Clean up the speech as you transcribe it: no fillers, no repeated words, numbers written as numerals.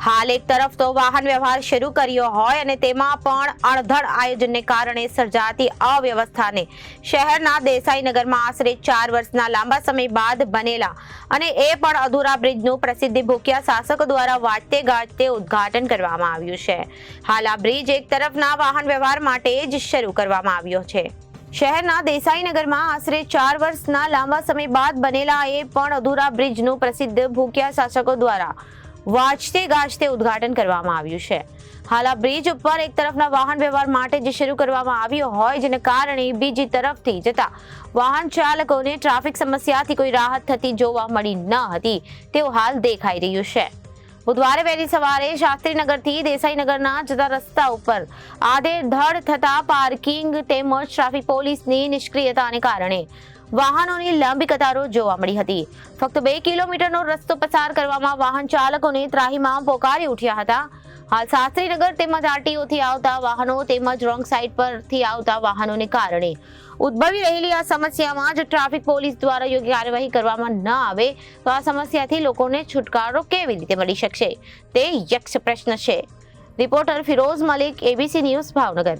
હાલ એક તરફ તો વાહન વ્યવહાર શરૂ કર્યો હોય અને તેમાં પણ અણધડ આયોજનને કારણે સર્જાતી અવ્યવસ્થાને શહેરના દેસાઈનગરમાં આશરે 4 વર્ષના લાંબા સમય બાદ બનેલા અને એ પણ અધૂરા બ્રિજનું પ્રસિદ્ધ ભૂખ્યા શાસકો દ્વારા વાજતે ગાજતે ઉદ્ઘાટન કરવામાં આવ્યું છે. હાલ આ બ્રિજ એક તરફના વાહન વ્યવહાર માટે જ શરૂ કરવામાં આવ્યો છે. શહેરના દેસાઈનગરમાં આશરે 4 વર્ષના લાંબા સમય બાદ બનેલા એ પણ અધૂરા બ્રિજનું પ્રસિદ્ધ ભૂખ્યા શાસકો દ્વારા વાજતે ગાજતે ઉદ્ઘાટન કરવામાં આવ્યું છે. હાલ આ બ્રિજ ઉપર એક તરફના વાહન વ્યવહાર માટે જ શરૂ કરવામાં આવ્યો હોય જેને કારણે બીજી તરફથી જતા વાહન ચાલકોને ટ્રાફિક સમસ્યાથી કોઈ રાહત થતી જોવા મળી ન હતી તેવું હાલ દેખાઈ રહ્યું છે. બુધવારે વહેલી સવારે શાસ્ત્રીનગરથી દેસાઈનગરના જતા રસ્તા ઉપર આડેધડ થતા પાર્કિંગ તેમજ ટ્રાફિક પોલીસની નિષ્ક્રિયતાને કારણે વાહનોની લાંબી કતારો જોવા મળી હતી. ફક્ત 2 કિલોમીટરનો રસ્તો પસાર કરવામાં વાહન ચાલકોને ત્રાહીમામ પોકારી ઉઠ્યા હતા. હાલ શાસ્ત્રીનગર તેમજ આરટીઓથી આવતા વાહનો તેમજ રોંગ સાઈડ પરથી આવતા વાહનોને કારણે ઉદ્ભવી રહેલી આ સમસ્યામાં જો ટ્રાફિક પોલીસ દ્વારા યોગ્ય કાર્યવાહી કરવામાં ન આવે તો આ સમસ્યાથી લોકોને છુટકારો કેવી રીતે મળી શકશે તે યક્ષ પ્રશ્ન છે. Reporter Firoz Malik, ABC news, Bhavnagar.